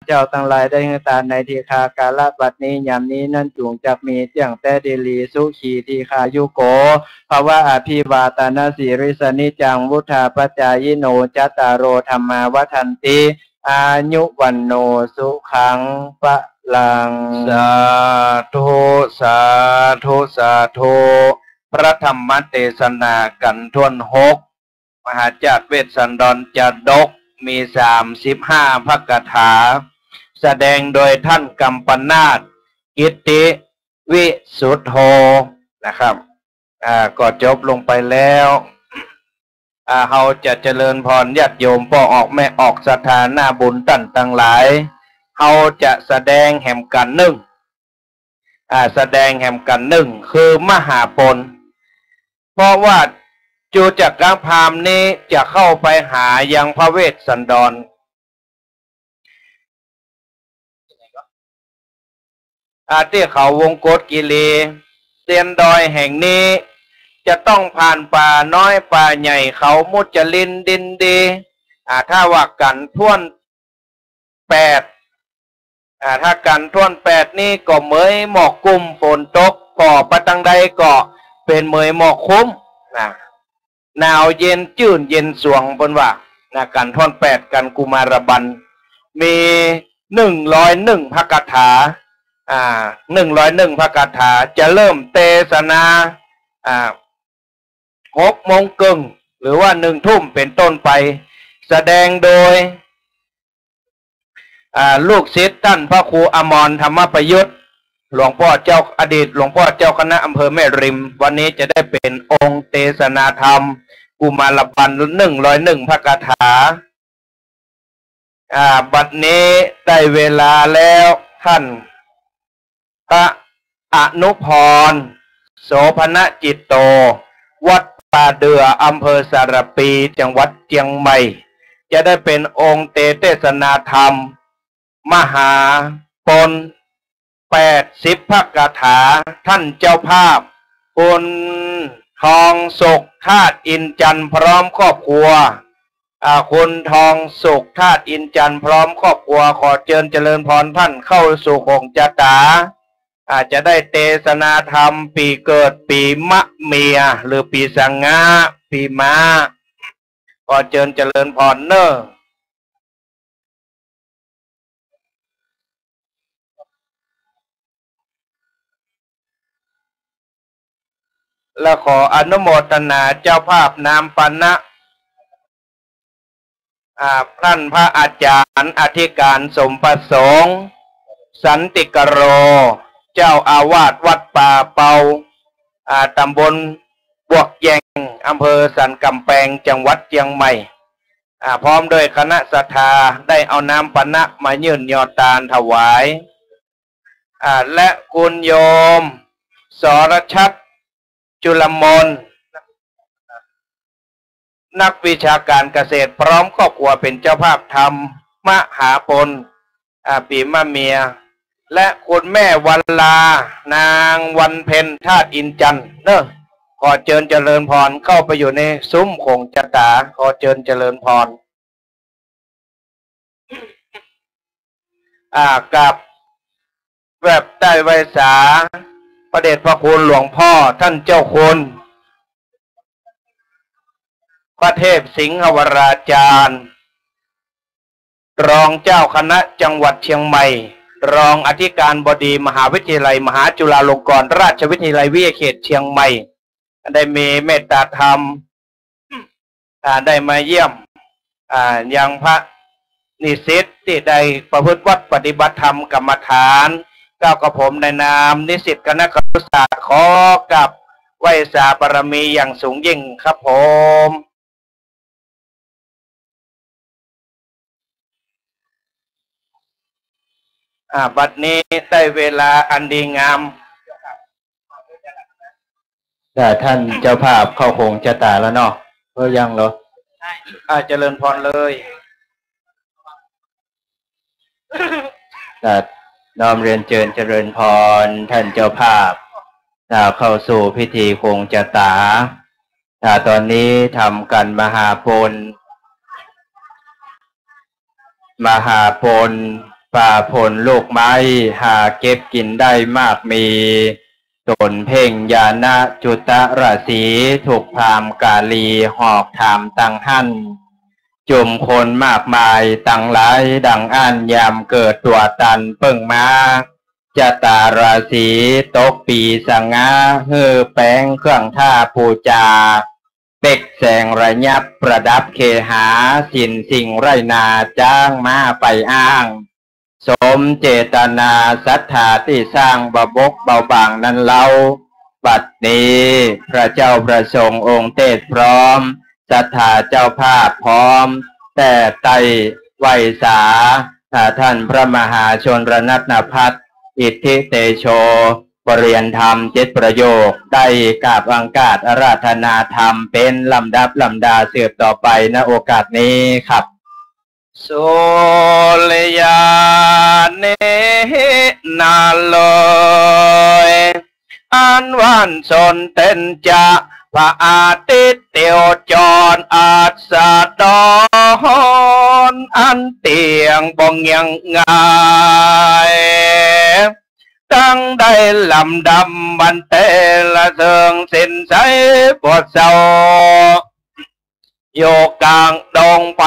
เจ้าทั้งหลายได้ตาในทีคากาลบัดนี้ยามนี้นั่นจุงจักมีเจียงแต่เดลีสุขีทีคายุโกภาวะอภิวาตนาสีริสนิจังวุธาปจายโนจัตตารโอธรรมาวัฏันติอายุวันโนสุขังปะลังสาธุสาธุสาธุพระธรรมเทศนากันทวน6มหาจักรเวสสันดรจดกมี35พระคาถาแสดงโดยท่านกัมปนาทกิตติวิสุทโธนะครับก็จบลงไปแล้วเราจะเจริญพรญาติโยมพ่อออกแม่ออกศรัทธาหน้าบุญตั้นทั้งหลายเราจะแสดงแห่งกันหนึ่งแสดงแห่งกันหนึ่งคือมหาปนเพราะว่าจูจักรพามนี้จะเข้าไปหายังพระเวสสันดรที่เขาวงกฏกิเลเตียนดอยแห่งนี้จะต้องผ่านป่าน้อยป่าใหญ่เขามุจลินดินดีถ้าว่ากันท่วน8ถ้ากันท่วน8นี่ก็เหมยหมอกกุมฝนตกก่อปะตังใดก็เป็นเหมยหมอกคุ้มหนาวเย็นจื่นเย็นสวงบนว่ากันท่วน8กันกุมารบันมี101พระคาถา101พระคาถาจะเริ่มเทศนา6 โมงครึ่งหรือว่า1 ทุ่มเป็นต้นไปแสดงโดยลูกศิษย์ท่านพระครูอมรธรรมประยุทธ์หลวงพ่อเจ้าอดีตหลวงพ่อเจ้าคณะอำเภอแม่ริมวันนี้จะได้เป็นองค์เทศนาธรรมกุมารบัน101พระคาถาบัดนี้ได้เวลาแล้วท่านพระอนุพรโสภณจิตโตวัดป่าเดืออำเภอสารปีจังหวัดเชียงใหม่จะได้เป็นองค์เทศนาธรรมมหาปน80พระคาถาท่านเจ้าภาพคุณทองสุขธาตุอินจันทร์พร้อมครอบครัวคุณทองสุขธาตุอินจันทร์พร้อมครอบครัวขอเชิญเจริญพรท่านเข้าสู่คงจตาจะได้เทศนาธรรมปีเกิดปีมะเมียหรือปีสังงะปีม้าขอเชิญเจริญพรเนอะและขออนุโมทนาเจ้าภาพนามปนะท่านพระอาจารย์อธิการสมประสงค์สันติกโรเจ้าอาวาสวัดป่าเปาตำบลบวกแยงอำเภอสันกำแพงจังหวัดเชียงใหม่พร้อมโดยคณะศรัทธาได้เอาน้ำปนะมายื่นยอตานถวายและคุณโยมสรชัดจุลมนนักวิชาการเกษตรพร้อมครอบครัวเป็นเจ้าภาพธรรมมหาปนปีมะเมียและคุณแม่วันลานางวันเพ็ญธาตุอินจันทร์เนอะขอเชิญเจริญพรเข้าไปอยู่ในซุ้มคงจตาขอเชิญเจริญพรกับแบบได้ไวสาพระเดชพระคุณหลวงพ่อท่านเจ้าคุณพระเทพสิงห์วราจารย์รองเจ้าคณะจังหวัดเชียงใหม่รองอธิการบดีมหาวิทยาลัยมหาจุฬาลงกรณราชวิทยาลัยวิทยาเขตเชียงใหม่ได้มีเมตตาธรรมได้มาเยี่ยมยังพระนิสิตที่ได้ประพฤติวัดปฏิบัติธรรมกรรมฐานก้าวกระผมในนามนิสิตคณะครุศาสตร์ขอกับไหว้สาบารมีอย่างสูงยิ่งครับผมบัดนี้ได้เวลาอันดีงามแต่ท่านเจ้าภาพเข้าคงจะตาแล้วเนาะก็ยังเหรอเจริญพรเลยน้อมเรียนเชิญเจริญพรท่านเจ้าภาพเข้าสู่พิธีคงจะตาตอนนี้ทำกันมหาปน ป่าผลลูกไม้หาเก็บกินได้มากมีตนเพ่งยานะจุตราศีถูกพรามกาลีหอกถามตังหั่นจุมคนมากมายตังหลายดังอันยามเกิดตัวตันเปิ่งมาจะตาราศีตกปีสังงาเฮือแป้งเครื่องท่าปูจาเป็กแสงระยับประดับเคหาสินสิ่งไรนาจ้างมาไปอ้างสมเจตนาศรัทธาที่สร้างบบบกเบาบางนั้นเล่าบัดนี้พระเจ้าประสงค์องค์เทศพร้อมศรัทธาเจ้าภาพพร้อมแต่ไตไวสาท่านพระมหาชนรนัตนพัฒน์อิทธิเตโชปรริยนธรรม7ประโยคได้กราบอังคาดอาราธนาธรรมเป็นลำดับลำดาสืบต่อไปณโอกาสนี้ครับโสลยาเนนาลอยอันวันสนเต็นจะพระอาทิตย์เตียวจรอาสาดอนอันเตียงบองยังไงตั้งได้ลำดำบันเตละเทิงสินใสปวดเศร้าโยกกลางดงไป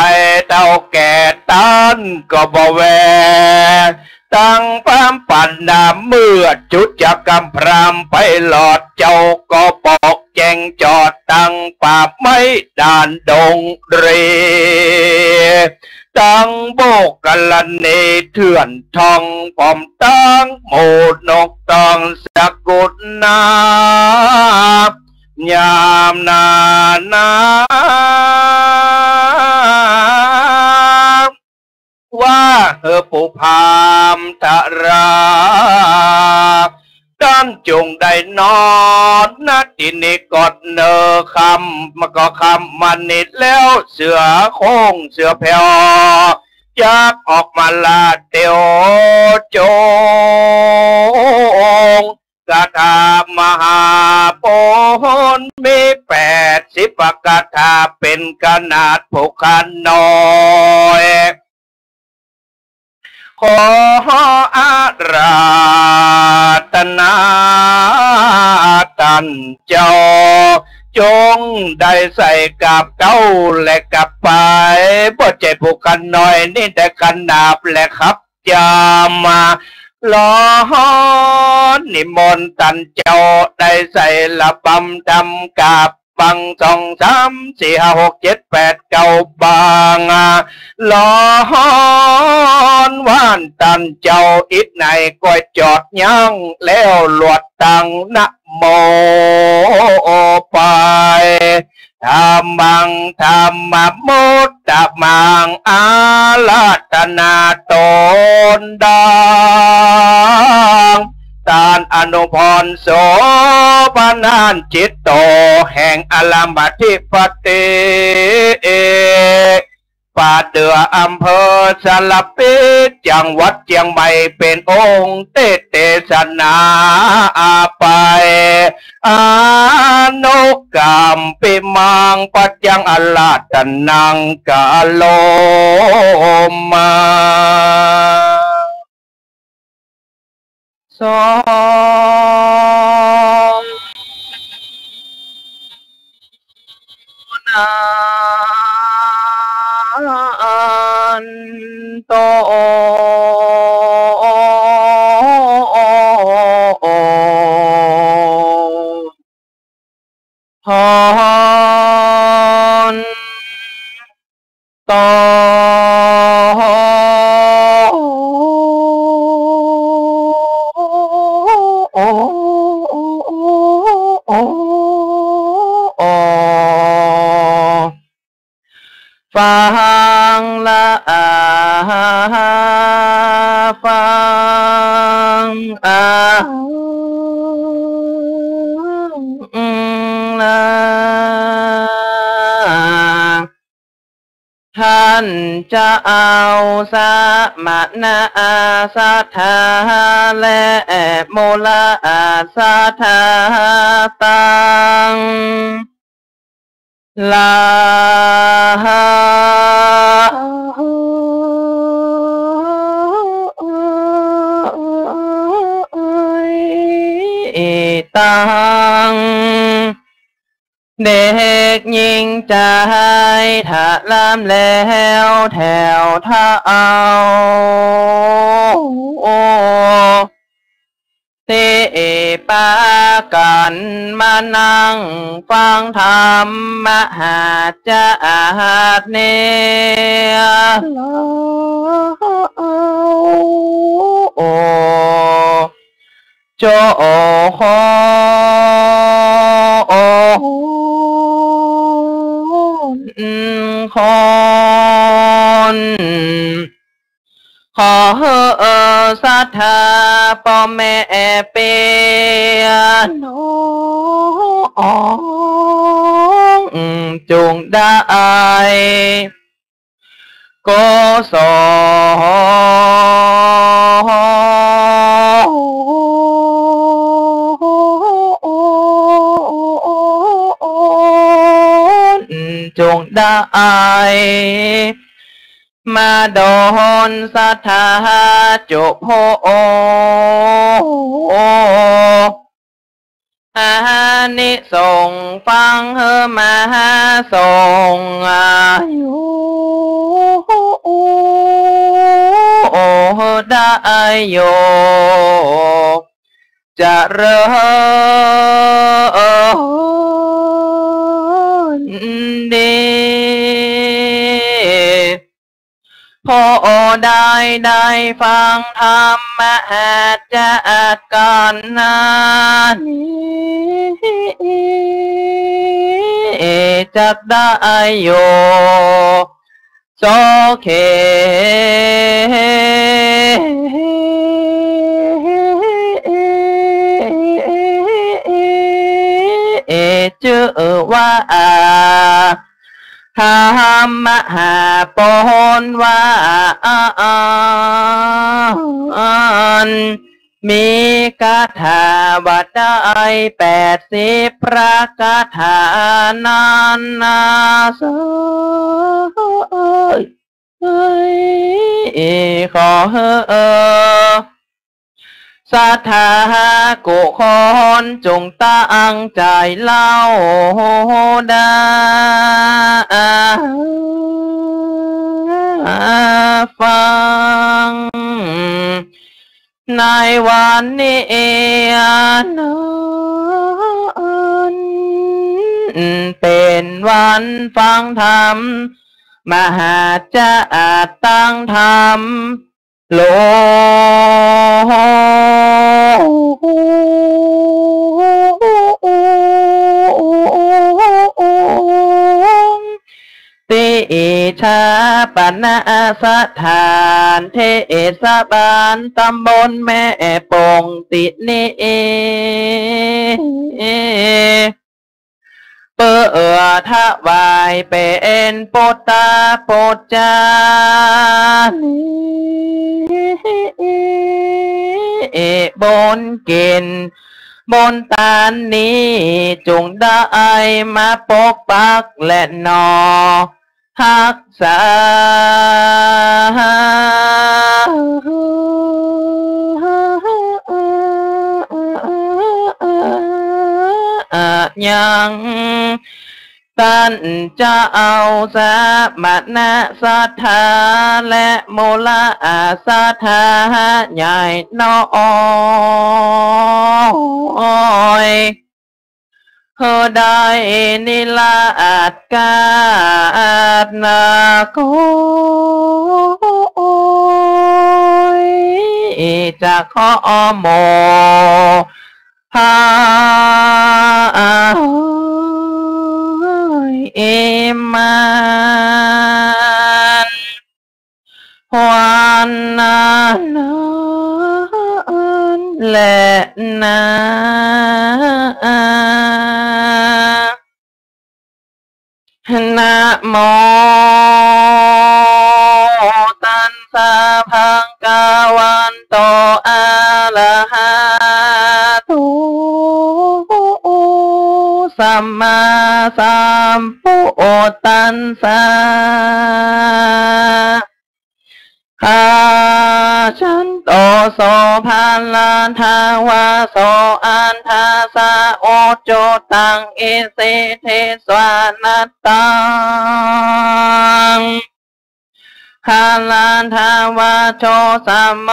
เต้าแก่ตันก็บ่แวตั้งความปั่นน้ำเมื่อจุดจะกำพรามไปหลอดเจ้าก็บอกแจงจอดตั้งป่าไม้ด่านดงเรตั้งโบกกะลันเนเถื่อนทองปอมตั้งโมดนกตองสกุลนายามนาว่าผู้พามตะราด้านจงได้นอนนาทีนี้กดเนอคำมาก็คำมันนิดแล้วเสือโค้งเสือแผ่วยักออกมาลาเตียวโจงกาถามหาโพนมี80กาถาเป็นขนาดผู้ขันน้อยขออาราธนาตันเจ้าจงได้ใส่กับเก้าและกับไปบ่ใจผู้กันน้อยนี่แต่กันดาบและครับจามาล้อนิมนต์ตันเจ้าได้ใส่ละบำดำกับบัง2 3 4 5 6 7 8 9บางล้อนว่านตันเจ้าอิดไหนก็จอดยั้งแล้วหลวดตังนะโมไปธรรมังธรรมมุตตะมังอาราธนาตนดังตานอนุพรโสปนานจิตโตแห่งอลามัติปติป่าเดืออำเภอสารพิษจังหวัดเชียงใหม่เป็นองค์เทศนาไปอานุกรรมปิมังปัจจังอลาตนังกาโลมาสองนันโตพรต่อฟังละฟังละท่านจะเอาสมณะสัทธาและโมลสัทธาตังลา ตังเด็กหญิงใจถ้าลำแล้วแถวเท้าที่ปากันมานั่งฟังธรรมหาจาดเนลโจโคคนขอศรัทธาพ่อแม่เปียโนจงได้กุศลจงได้มาโดนศรัทธาจุโพอานิสงส์ฟังเฮมาสงอายุได้โยจะเริญดีพอได้ฟังธรรมอาจจะกันนานี้จักได้โยโสเคชื่อว่าธรรมหาปนว่ามีคาถาว่าได้80 พระคาถานั้นนาเสขอศรัทธากุคนจงตั้งใจเล่าได้ฟังในวันนี้นั้นเป็นวันฟังธรรมมหาจะตั้งธรรมโลติชาปนาสถานเทศบาลตำบลแม่ปงตินีเปิดถวายเป็นปุตตาปุจจานิบนกินบนตานี้จงได้มาปกปักและนอรักษายังท่านจะเอาสมณศรัทธาและมูลศรัทธาใหญ่น้อยเธอได้นิลาดกาดนาโกจะขอโมพามันวันนั้นและนานะโมตัสสะภะคะวันโตอะระหะโตสัมมาสัมพุทธัสสะข้าฉันต โสภาลาทาวาโสอันทาสาโอโจตังอิสิเทสวานัตตังคาลาทาวาโชสัมโม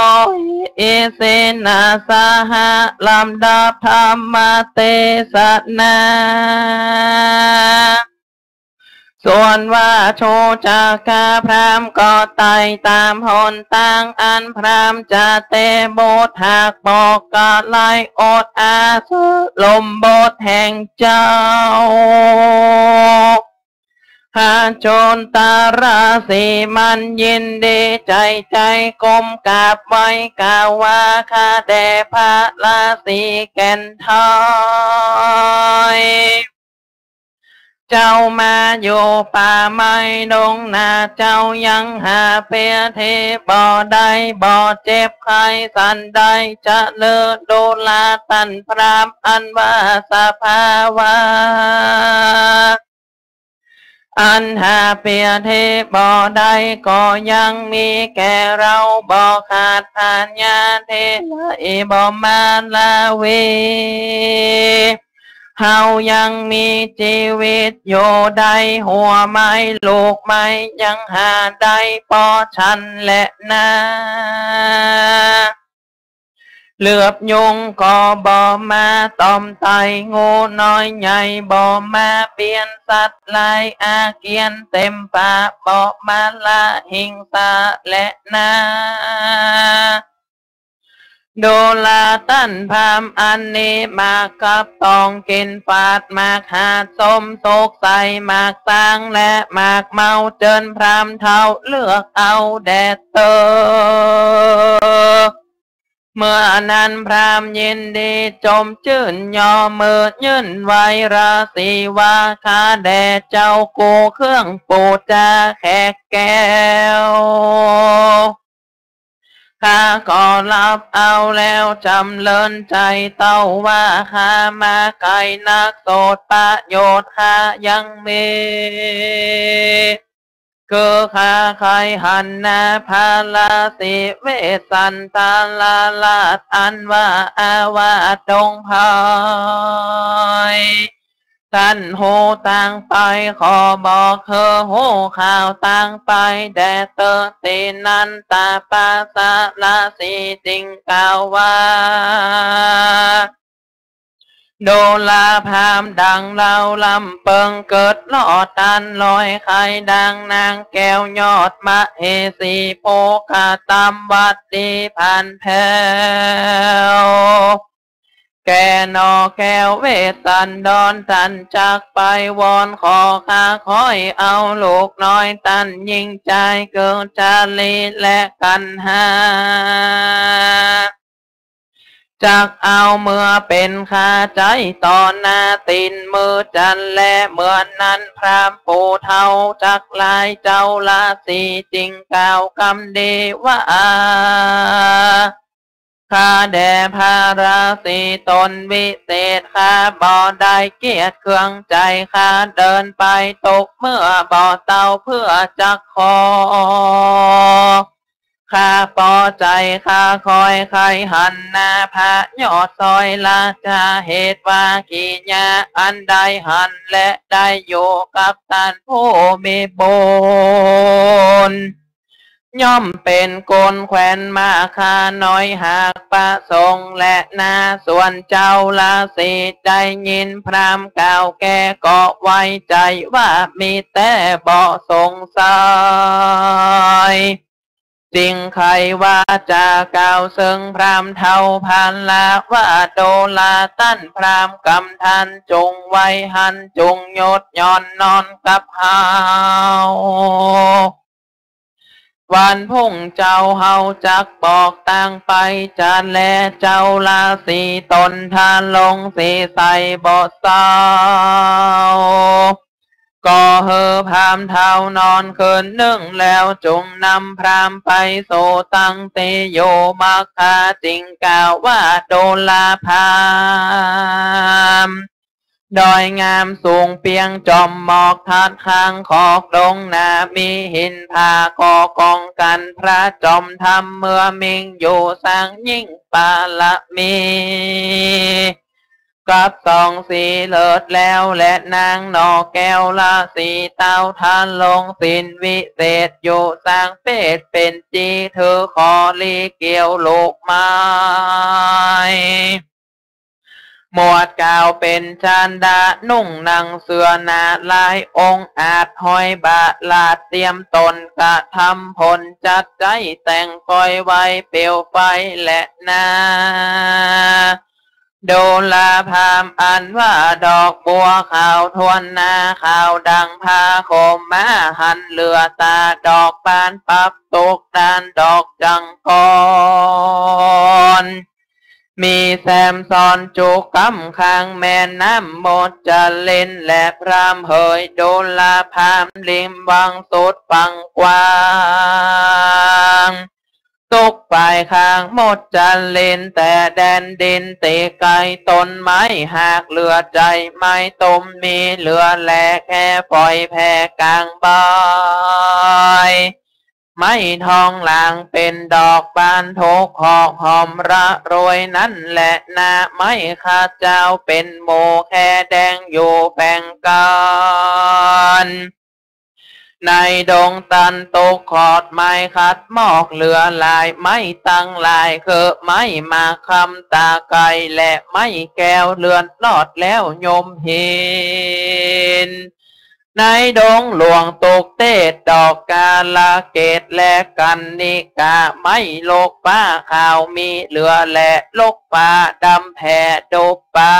อิสินาสหะลำดับธรรมเตสนาส่วนว่าโชจากาพรามก็ไต่ตามหนต่างอันพรามจะเตโบสหากบอกก็ไล่อดอาสลมโบสแห่งเจ้าหาโจรตาราสีมันยินดีใจใจกลมกราบไว้กล่าวว่าข้าแด่พระราศีแก่นทอยเจ้ามาอยู่ป่าไม้ดงนาเจ้ายังหาเปียเทบ่ได้บ่เจ็บใครสันใดจะเลิศดูลาตันพรามอันว่าสภาวะอันหาเปียเทบ่ได้ก็ยังมีแก่เราบ่ขาดทานญาเทละบ่มาลาเวเฮายังมีชีวิตอยู่ได้หัวไม้ลูกไม้ยังหาได้ปอฉันและนาเหลือบยุงก็บ่มาต้อมไตงูน้อยใหญ่บ่มาเปลี่ยนสัตว์ลายอาเกียนเต็มป่าบ่มาละหิงสาและนาโดลาตันพามอันนี้มากับตองกินฟาดมากหาสมโศกใส่มากสร้างและมากเมาเจินพรามเท่าเลือกเอาแดดเตอเมื่อนั้นพรามยินดีจมชื่นยอมือยื่นไวราศีว่าข้าแด่เจ้ากูเครื่องปูจาแขกแก้วข้าก็รับเอาแล้วจำเลินใจเต้าว่าข้ามาไกลนักโสดประโยชน์ข้ายังมีคือข้าใครหันนาพาลาสิเวสันตาลาลาดอันว่าอาวาดงพายท่านโหต่างไปขอบอกเธอโหข่าวต่างไปแด่เตอตีนันตาปาสาลาสีจริงกล่าวว่าโดลาพามดังเล่าลำเปิงเกิดลอดตันลอยไข่ดังนางแก้วยอดมะเฮสีโพกาตามวัดดีผ่านแผ่วแกนอแก้วเวสันดอนตันจากไปวอนขอข้าคอยเอาลูกน้อยตันยิ่งใจเกินจารีและกันหาจากเอาเมื่อเป็นข้าใจต่อหน้าตีนมือจันและเหมือนนั้นพรามปูเทาจากลายเจ้าลาสีจริงกล่าวคำดีว่าข้าแด่พระราศีตนวิเศษข้าบ่ได้เกียรติเครื่องใจข้าเดินไปตกเมื่อบ่อเต่าเพื่อจักขอข้าพอใจข้าคอยใครหันหน้าพระยอดซอยลาจาเหตุว่ากิญาอันใดหันและได้อยู่กับท่านผู้มีบุญย่อมเป็นกลแขวนมาคาน้อยหากประสงค์และนาส่วนเจ้าลาสีใจยินพรามกล่าวแก่ก็ไว้ใจว่ามีแต่บ่สงสัยจริงใครว่าจะกล่าวซึ่งพรามเท่าพันลาว่าโดลาตั้นพรามกำทันจงไว้หันจงยดย่อนนอนกับเฮาวันพุ่งเจ้าเฮาจักบอกต่างไปจะแลเจ้าลาสีตนทานลงสีใสบ่เศร้าก็เฮอพรามเท้านอนคืนนึ่งแล้วจงนำพรามไปโสตังเตโยมัคคาจริงกล่าวว่าโดลาพราม ดอยงามสูงเปียงจอมหมอกทัดข้างขอกดงนามีหินผากอกองกันพระจอมทำเมื่อมิงอยู่สร้างยิ่งปาละมีกับสองสีเลิศแล้วและนางนอแก้วละสีเต้าทานลงสินวิเศษอยู่สร้างเป็ดเป็นจีเธอขอลีเกี่ยวลูกไม้หมวดกาวเป็นชานดานุ่งนางเสือนาลายองค์อาจห้อยบาลาดเตรียมตนกระทำผลจัดใจแต่งคอยไว้เปลวไฟและนาโดลาพามอันว่าดอกบัวขาวทวนนาขาวดังพาโคมมาหันเรือตาดอกปานปับตกดานดอกจังกรมีแซมซ้อนจุกกำข้างแม่น้ำหมดจะเล่นและพรามเหยโดลาพามลิมวังสุดฟังกว้างตกปลายข้างหมดจะเล่นแต่แดนดินเตะไกลต้นไม้หากเหลือใจไม่ต้มมีเหลือแหลกแค่ปล่อยแผ่กลางใบไม้ทองหลางเป็นดอกบานทกหอกหอมระโรยนั่นแหละนาไม้ข้าเจ้าเป็นโมแค่แดงอยู่แบ่งกันในดงตันตกขอดไม้คัดหมอกเหลือลายไม้ตั้งลายคือไม้มาคำตาไก่และไม้แก้วเลือนลอดแล้วยมหินในดงหลวงตกเตดดอกกาลาเกตและกันนิกาไม้โลกป้าข่าวมีเหลือและโลกป้าดำแผ่ดบเปล่า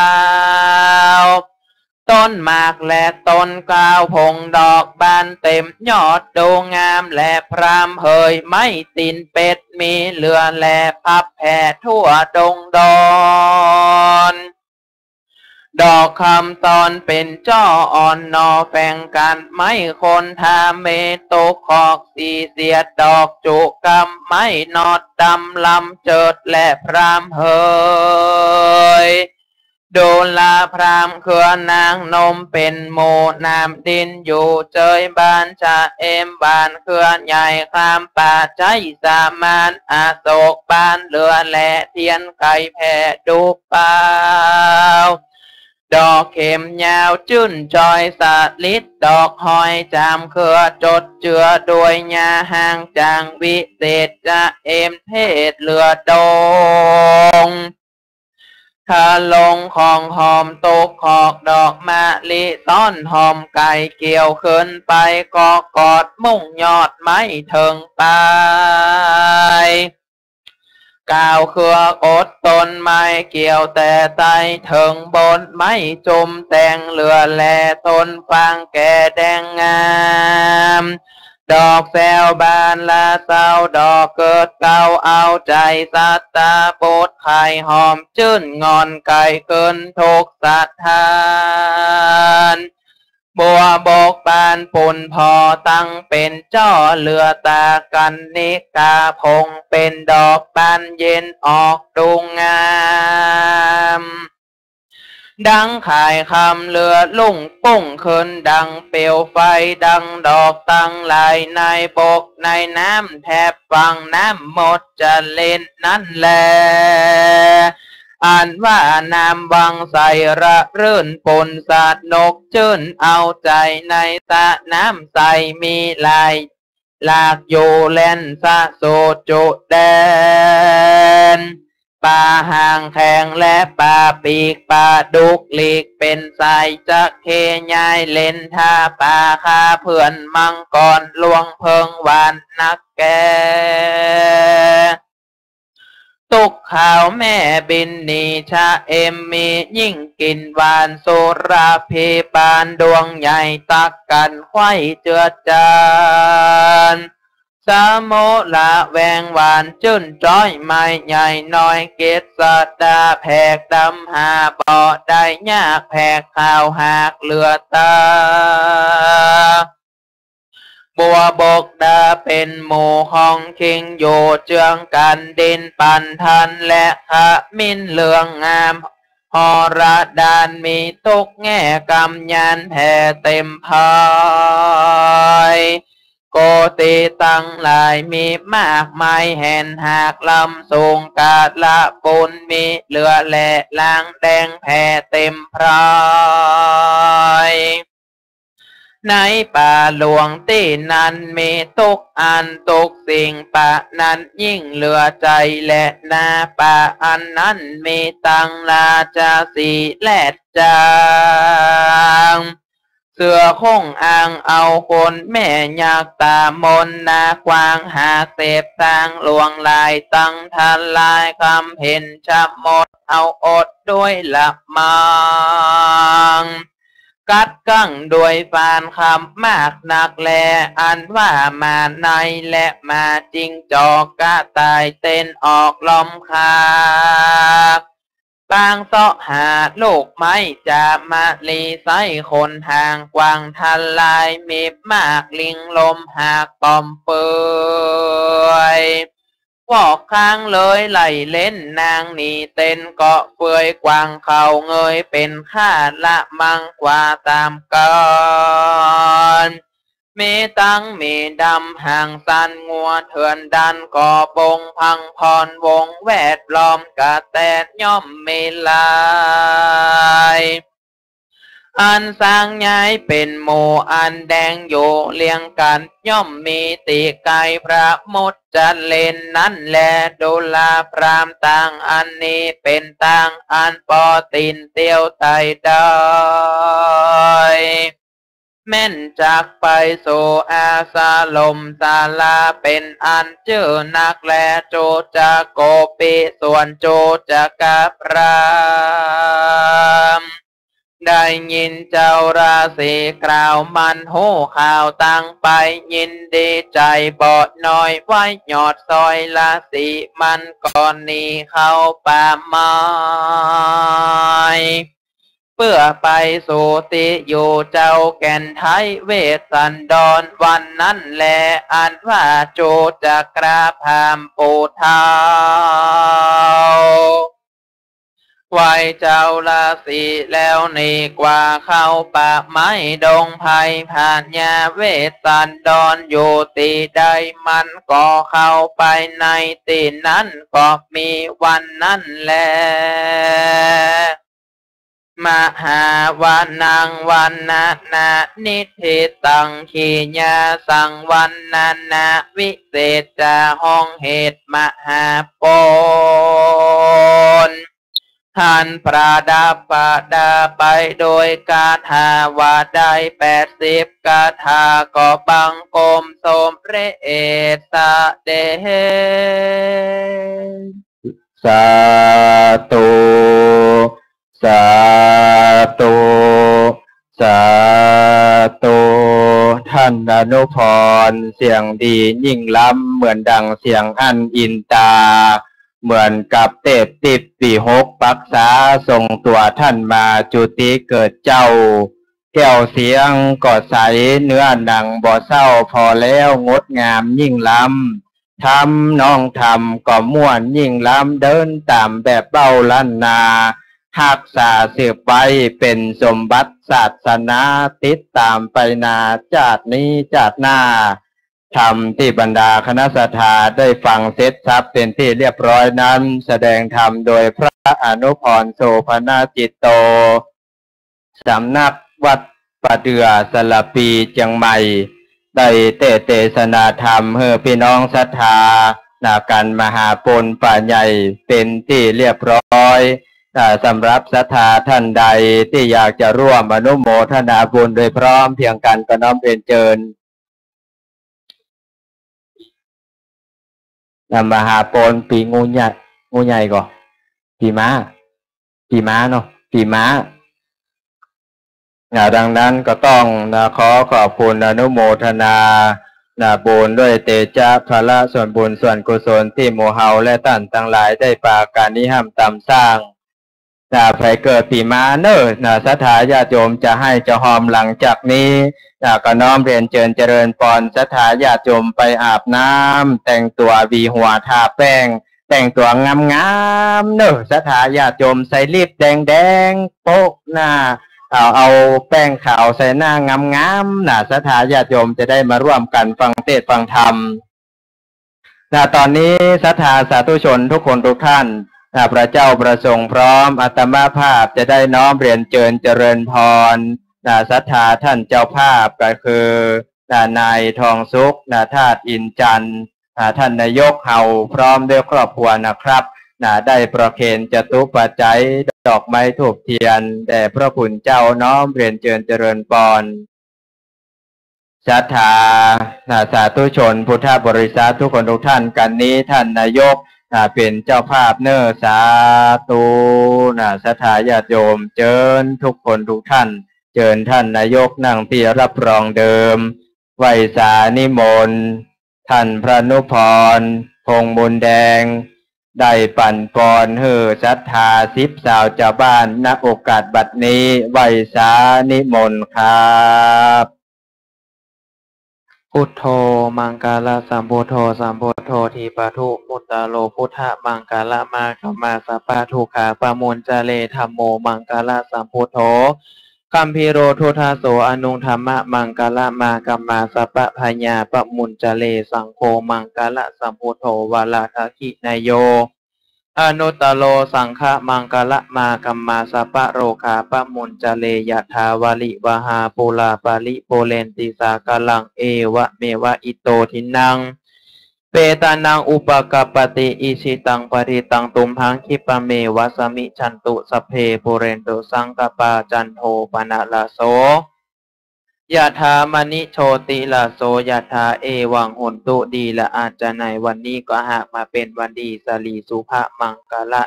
ต้นหมากและต้นกาวพงดอกบานเต็มยอดดูงามและพรามเหยไม้ตีนเป็ดมีเหลือและพับแผ่ทั่วดงดอนดอกคำตอนเป็นจ้ออ่อนนอแฝงกันไม้คนทาเมตกขอกสีเสียดดอกจุกำไม้นอดดำลำเจิดและพรามเหยโดลาพรามเขื่อนางนมเป็นโมน้ำดินอยู่เจยบ้านชะเอมบ้านเขื่อนใหญ่ข้ามป่าใจสามานอาโศกบ้านเรือและเทียนไก่แผ่ดูเปล่าดอกเข็มยาวจื้นจอยสาลิดดอกหอยจามเขือจดเจือโดยยาห่างจางวิเศษจะเอมเทศเรือดงทาลงของหอมตกขอกดอกมะลิต้อนหอมไก่เกี่ยวขึ้นไปกอดมุ่งยอดไม้เถิงไปกาวเครืออดต้นไม้เกี่ยวแต่ไตเถิงบนไม้จมแต่งเหลือแลต้นฟางแก่แดงงามดอกแซวบานละเศร้าดอกเกิดเก่าเอาใจสัตตาโปดไข่หอมจื้นงอนไก่เกินทุกสัตทานบัวบกบานปุ่นพอตั้งเป็นจ้อเหลือตากันนิกาพงเป็นดอกบานเย็นออกดูงามดังขายคำเรือลุ่งปุ้งขึ้นดังเปลวไฟดังดอกตั้งลายในบกในน้ำแทบฟังน้ำหมดจะเล่นนั่นแลอ่านว่าน้ำวังใสระรื่นปนสาดนกจื้นเอาใจในสระน้ำใสมีลายลากอยู่เล่นสะโสจุแดนป่าห่างแข็งและป่าปีกป่าดุกหลีกเป็นสายจะเคยายเล่นท่าป่าคาเพื่อนมังกรลวงเพิงหวานนักแกตุกข่าวแม่บินนีชาเอ็มมียิ่งกินหวานโซราเพปานดวงใหญ่ตักกันไข้เจือจานสามโมละแวงหวานจื้นจ้อยไม้ใหญ่น้อยเกศสัตดาแผกดำหาบ่อได้ยากแผกข่าวหากเหลือตาบัวบกดาเป็นหมู่ห้องคิงอยู่เจืองกันดินปันทันและขะมินเหลืองงาม หอระดานมีทุกแง่กำยันแผ่เต็มพายโกติตั้งหลายมีมากมายแห่นหากลำสูงกาดละบุญมีเหลือแหล่ลางแดงแผ่เต็มพรายในป่าหลวงที่นั้นมีทุกอันทุกสิ่งป่านั้นยิ่งเหลือใจและนาป่าอันนั้นมีตังลาจาสีแลดจางเสือคงอ่างเอาคนแม่ยากตามนนากวางหาเสพทางหลวงลายตั้งทลายคำเห็นชับหมดเอาอดด้วยละมังกัดกั้งโดยฟานคำมากนักแลอันว่ามาในและมาจริงจอกกะตายเต้นออกล้อมคาบางเสาะหาลูกไม้จะมาลีไซคนทางกวางทันลายมีมากลิงลมหากปอมเปื่อยพอกค้างเลยไหลเล่นนางนี่เต้นเกาะเปื่อยกวางเขาเงยเป็นข้าละมังกว่าตามกันมีตั้งมีดำห่างสันงัวเถื่อนดันก่อบงพังพรวงแวดล้อมกะแตนย่อมมีลายอันสร้างย้ายเป็นหมู่อันแดงอยู่เลียงกันย่อมมีตีไกพระมุจจะเล่นนั้นแลดุลาพรามต่างอันนี้เป็นต่างอันปอตินเตียวไตได้แม่นจากไปสู่อาสาลมศาลาเป็นอันเจอนักแลโจจะโกปิส่วนโจจะกะพรามได้ยินเจ้าราศีกล่าวมันโหข่าวตั้งไปยินดีใจบอดน้อยไว้หยอดซอยราศีมันก่อนนี้เข้าป่าไม้เพื่อไปสู่ติอยู่เจ้าแก่นไทยเวสสันดรวันนั้นแลอันว่าโจจะกราบหามปูเท้าไหวเจ้าราศีแล้วนี่กว่าเข้าป่าไม้ดงไผ่ผ่านยาเวสสันดรอยู่ตีใดมันก็เข้าไปในตีนั้นก็มีวันนั้นแลมหาวานังวันนานานิทิตังขีญาสังวันนานาวิเศษจาห้องเหตุมหาปนท่านประดับประดาไปโดยคาถาว่าได้80คาถาก็บังกรมสมพระเอตเดสาธุสาธุสาธุท่านอนุพรเสียงดียิ่งล้ำเหมือนดังเสียงอันอินตาเหมือนกับเทพติดปี6ปักษาส่งตัวท่านมาจุติเกิดเจ้าแก้วเสียงก็ใสเนื้อหนังบ่เศร้าพอแล้วงดงามยิ่งล้ำทำน้องทำก็ม่วนยิ่งล้ำเดินตามแบบเบ้าล้านนาหักษาสืบไปเป็นสมบัติศาสนาติดตามไปนาจาตินี้จาติหน้าธรรมที่บรรดาคณะสัทธาได้ฟังเสร็จสับเป็นที่เรียบร้อยนั้นแสดงธรรมโดยพระอนุพรโสภณจิตโตสำนักวัดป่าเดือสระปีเชียงใหม่ได้เทศนาธรรมเพื่อพี่น้องศรัทธานาการมหาปนป่าใหญ่เป็นที่เรียบร้อยสำหรับศรัทธาท่านใดที่อยากจะร่วมอนุโมทนาบุญโดยพร้อมเพียงกันก็น้อมเรียนเชิญมหาปนปีงูใหญ่ก่อนปีม้าเนาะปีม้าดังนั้นก็ต้องขอขอบคุณอนุโมทนาบุญด้วยเตจาภละส่วนบุญส่วนกุศลที่หมู่เฮาและท่านทั้งหลายได้ปาการนิห้ำตำสร้างไปเกิดปีม้าเนอะศรัทธาญาติโยมจะให้จะหอมหลังจากนี้ก็น้อมเรียนเชิญเจริญพรศรัทธาญาติโยมไปอาบน้ำแต่งตัววีหัวทาแป้ง แต่งตัวงามๆเนอะศรัทธาญาติโยมใส่ลิปแดงๆโป๊ะหน้าเอาแป้งขาวใส่หน้างามๆนะศรัทธาญาติโยมจะได้มาร่วมกันฟังเทศน์ฟังธรรมตอนนี้ศรัทธาสาธุชนทุกคนทุกท่านพระเจ้าประสงค์พร้อมอาตมาภาพจะได้น้อมเรียนเจริญพรศรัทธาท่านเจ้าภาพก็คือนายทองสุขธาตุอินจันทร์ท่านนายกเฮาพร้อมด้วยครอบครัวนะครับได้ประเคนจตุปัจจัยดอกไม้ธูปเทียนแด่พระคุณเจ้าน้อมเรียนเจริญพรศรัทธาสาธุชนพุทธบริษัททุกคนทุกท่านกันนี้ท่านนายกเป็นเจ้าภาพเนอสาธุศรัทธาญาติโยมเชิญทุกคนทุกท่านเชิญท่านนายกนั่งที่รับรองเดิมไหวสานิมนต์ท่านพระนุพรพงษ์บุญแดงได้ปั่นปอนเฮอศรัทธา10 สาวเจ้าบ้านณโอกาสบัดนี้ไหวสานิมนต์ครับพุทโธมังกาลสัมพุทโธสัมพุทโธทีปะทุมุตตะโลพุทธะมังกาลมาคัมมาสัพพะทุกขาปะมุญจเลธัมโมมังกาลสัมพุทโธคัมภีโรทุทาโสอนุธรรมะมังกาลมากัมมาสัพพะพญาปะมุญจเลสังโฆมังกาลสัมพุทโธวาลาทคินายโยอนุตตโลสังฆมังกาลมากัมมาสัพพะโรคาปะมุญจเลยะถาวาลิวหาปุลาปาลิโปเลนติสากลังเอวะเมวะอิโตทินังเปตานังอุปกัปปติอิชิตังปริตังตุมหังคิปะเมวะสมิชันตุสเพปุเรนตุสังกปาจันโทปนะลาโสยะถามณิโชติลาโสยะถาเอวังหนตุดีละอาจจะในวันนี้ก็หากมาเป็นวันดีสลีสุภะมังกาละ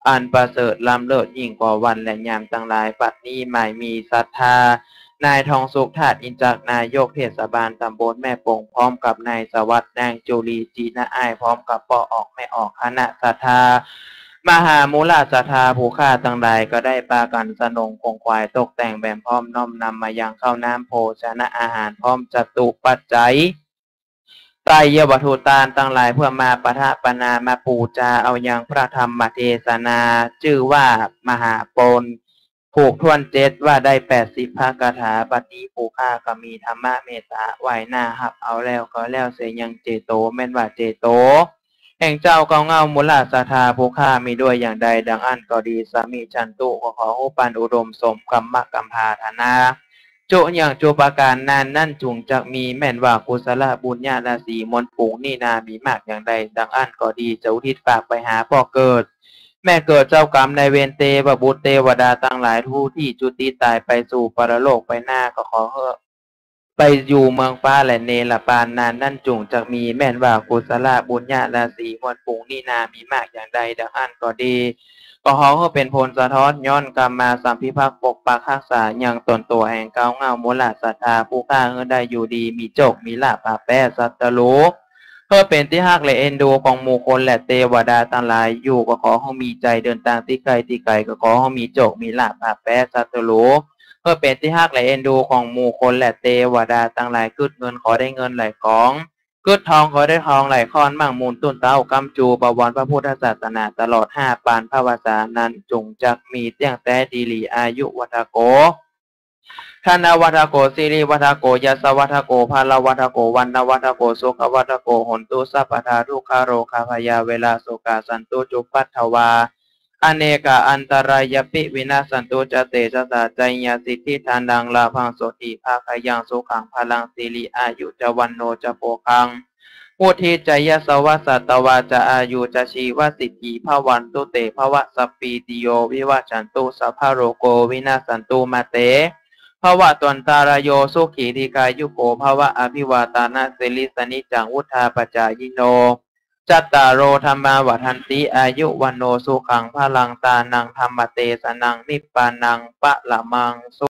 อันประเสริฐล้ำเลิศยิ่งกว่าวันและยามทั้งหลายปัจนี้หมายมีศรัทธานายทองสุขธาตุอินจักนายกเทศบาลตำบลแม่ปงพร้อมกับนายสวัสดิ์นางจุลีจีนาอ้ายพร้อมกับป้อออกแม่ออกคณะศรัทธามหามูลศรัทธาผู้ฆ่าทั้งหลายก็ได้ปากันสนงคงควายตกแต่งแบบพร้อมน้อมนำมายังข้าวน้ำโภชนะอาหารพร้อมจตุปัจจัยไตรยวัตถุตานทั้งหลายเพื่อมาปะทะปนามาปูจาเอายังพระธรรมเทศนาชื่อว่ามหาปนผูกทวน7ว่าได้80 พระคาถาบัดนี้ผู้ฆ่าก็มีธรรมะเมตตาไหวหน้าหับเอาแล้วก็แล้วเสียยังเจโตแม่นว่าเจโตแห่งเจ้าเกาเงามูลศรัทธาผู้ฆ่ามีด้วยอย่างใดดังอันก็ดีสามีชันตุขออุปันอุดมสมกัมมะกัมพาธนาจุอย่างจุปการนั่นจุงจักมีแม่นว่ากุศลบุญญาราศีมนต์ปุงนี่นามีมากอย่างใดดังอันก็ดีจะอุทิศฝากไปหาพ่อเกิดแม่เกิดเจ้ากรรมในเวรเตวบุตรเทวดาตั้งหลายทู่ที่จุติตายไปสู่ปรโลกไปหน้าก็ขอไปอยู่เมืองฟ้าและเนรปานนั่นจุงจักมีแม่นว่ากุศลบุญญาราศีมนต์ปุงนี่นามีมากอย่างใดดังอันก็ดีก็ขอเป็นผลสะท้อนย้อนกรรมมาสัมพิภักปกปักรักษาอย่างตนตัวแห่งเก้าเงามูลศรัทธาผู้ฆ่าได้อยู่ดีมีโจกมีลาภแปะสัตตโลเพื่อเป็นที่ฮักและเอ็นดูของหมู่คนและเทวดาทั้งหลายอยู่ก็ขอให้มีใจเดินทางที่ไกลก็ขอให้มีโจกมีลาภแปะสัตตโลเพื่อเป็นที่ฮักและเอ็นดูของหมู่คนและเทวดาทั้งหลายกึศเงินขอได้เงินไหลของกึศทองขอได้ทองไหลค้อนมั่งมูลต้นเต้ากำจูบวรพระพุทธศาสนาตลอด5 ปานพระวสานั้นจงจักมีเตี้ยงแต่ดีหลีอายุวัฏโกธนวัฏโกสิริวัฏโกยสวัฏโกภาลวัฏโกวันนวัฏโกสุขวัฏโกหนตุสัพพทาทุกขโรคาพยาเวลาโสกาสันตุจุปัฏฐวาอเนกอันตรายปิวินาสันตุจเตชะสาใจญาสิทธิทานังลาภังโสติภาคยังสุขังพลังสิริอายุจวันโนจะโปคังพุทธิจยสวัสสัตวาจะอายุจะชีวสิทธิภวันตุเตภวะสปีติโยวิวัชันตุสัพพโรโกวินาสันตุมาเตภวะตนตารโยสุขีธิกายุโกภวะอภิวาตานาสิลิสนิจังวุธาปจายโนจัตตารโอธรรมาวัฏันติอายุวันโนสุขังพลังตานังธรรมเตสนังนิพพานังปะละมังสุ